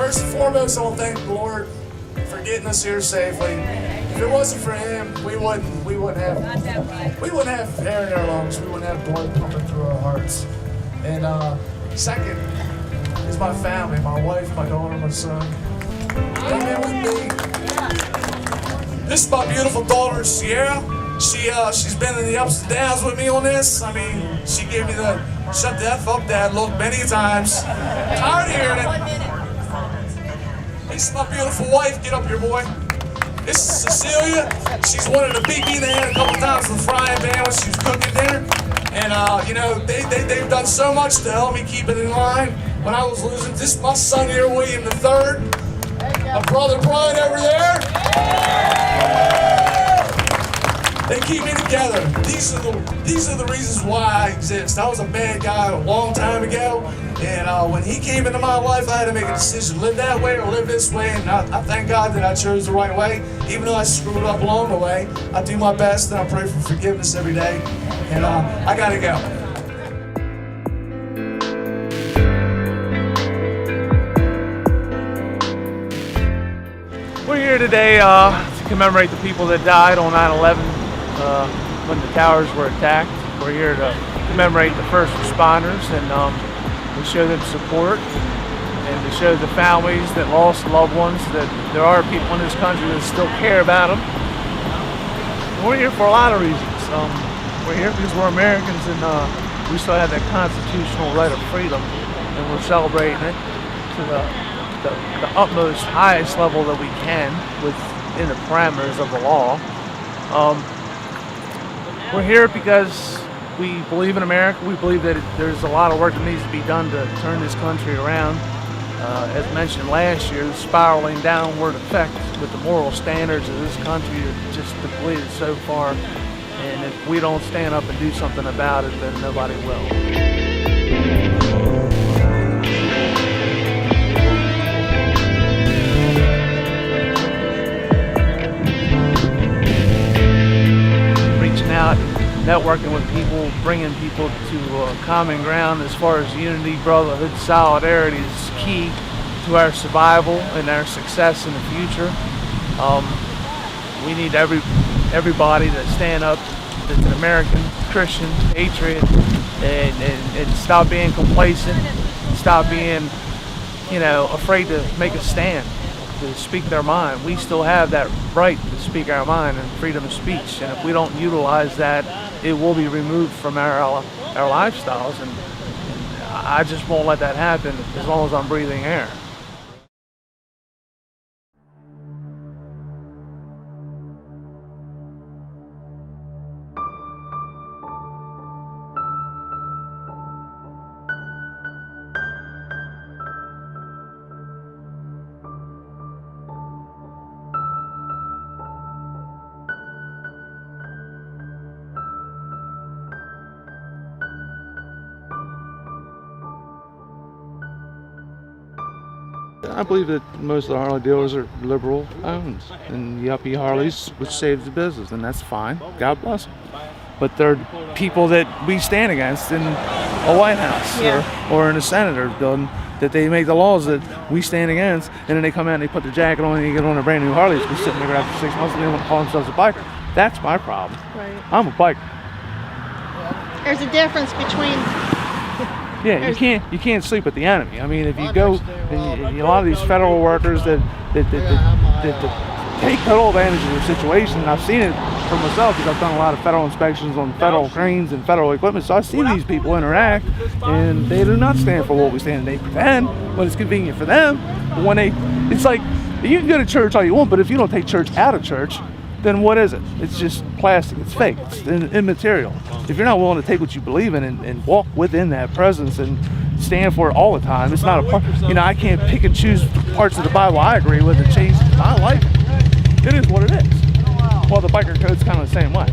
First and foremost, I want to thank the Lord for getting us here safely. If it wasn't for Him, we wouldn't have air in our lungs. We wouldn't have blood pumping through our hearts. And second is my family, my wife, my daughter, my son. Amen with me. This is my beautiful daughter, Sierra. She's been in the ups and downs with me on this. I mean, she gave me the shut the F up dad look many times. Tired of hearing it. This is my beautiful wife. Get up here, boy. This is Cecilia. She's wanted to beat me in the head a couple times with the frying pan when she was cooking dinner. And you know, they've done so much to help me keep it in line when I was losing. This is my son here, William III. My brother Brian over there. They keep me together. These are the reasons why I exist. I was a bad guy a long time ago, and when he came into my life, I had to make a decision: live that way or live this way. And I thank God that I chose the right way, even though I screwed up along the way. I do my best, and I pray for forgiveness every day. And I gotta go. We're here today to commemorate the people that died on 9/11 when the towers were attacked. We're here to commemorate the first responders and to show them support and to show the families that lost loved ones that there are people in this country that still care about them. And we're here for a lot of reasons. We're here because we're Americans and we still have that constitutional right of freedom, and we're celebrating it to the utmost, highest level that we can within the parameters of the law. We're here because we believe in America. We believe that there's a lot of work that needs to be done to turn this country around. As mentioned last year, the spiraling downward effect with the moral standards of this country are just depleted so far. And if we don't stand up and do something about it, then nobody will. Out, networking with people, bringing people to common ground as far as unity, brotherhood, solidarity is key to our survival and our success in the future. We need everybody to stand up that's an American, Christian, patriot, and stop being complacent, stop being, afraid to make a stand, to speak their mind. We still have that right to speak our mind and freedom of speech, and if we don't utilize that, it will be removed from our lifestyles, and I just won't let that happen as long as I'm breathing air. I believe that most of the Harley dealers are liberal owned and yuppie Harleys, which saves the business, and that's fine. God bless them. But they're people that we stand against in a White House or in a senator's building, that they make the laws that we stand against, and then they come out and they put their jacket on and they get on a brand new Harley. They're sitting there after 6 months and they want to call themselves a biker. That's my problem. Right. I'm a biker. There's a difference between... Yeah, you can't sleep with the enemy. I mean, if you go, and a lot of these federal workers that take total advantage of the situation, and I've seen it for myself because I've done a lot of federal inspections on federal cranes and federal equipment, so I see these people interact, and they do not stand for what we stand. They pretend when it's convenient for them, but when it's like, you can go to church all you want, but if you don't take church out of church, then what is it? It's just plastic, it's fake, it's immaterial. If you're not willing to take what you believe in and walk within that presence and stand for it all the time, it's not a part, I can't pick and choose parts of the Bible I agree with and change it. I like it. It is what it is. Well, the biker code's kind of the same way.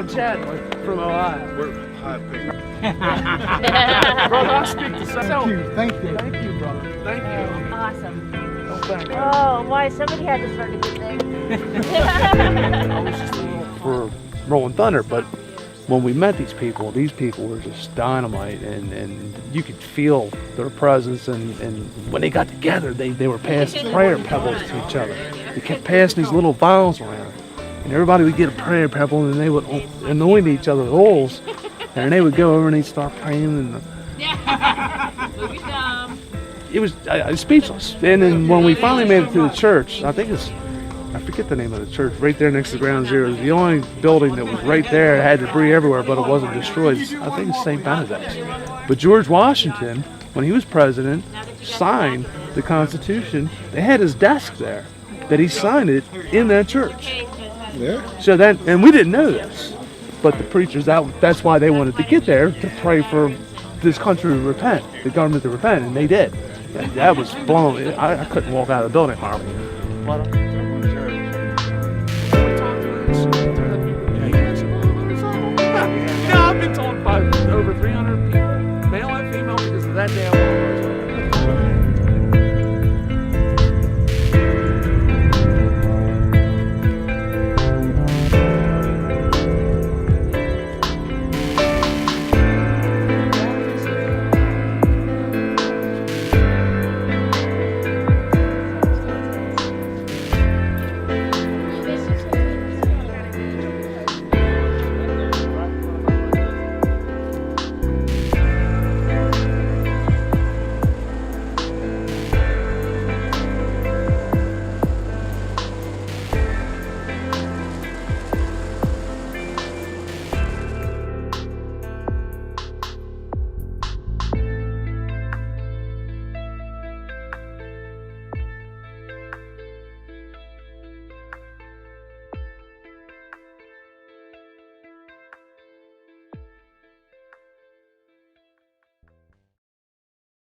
Chadwick from Ohio. We're high pitched. Brother, I speak to self. Thank you. Thank you, brother. Thank you. Awesome. Oh, thank you. Oh, why? Somebody had to start a good thing. I was just for Rolling Thunder, but when we met these people were just dynamite, and you could feel their presence, and when they got together, they were passing prayer pebbles to each other. They kept passing these little vials around, and everybody would get a prayer pebble, and they would anoint each other with oils, and they would go over and they'd start praying, and it was I was speechless. And then when we finally made it to the church, I forget the name of the church, right there next to Ground Zero. It was the only building that was right there. It had debris everywhere, but it wasn't destroyed. I think it's St. Benedict's. But George Washington, when he was president, signed the Constitution. They had his desk there, that he signed it in that church. Yeah. So that, and we didn't know this, but the preachers, that's why they wanted to get there, to pray for this country to repent, the government to repent, and they did. And that was blown. I couldn't walk out of the building, Harvey. Yeah, I've been told by over 300 people, male and female, because of that damn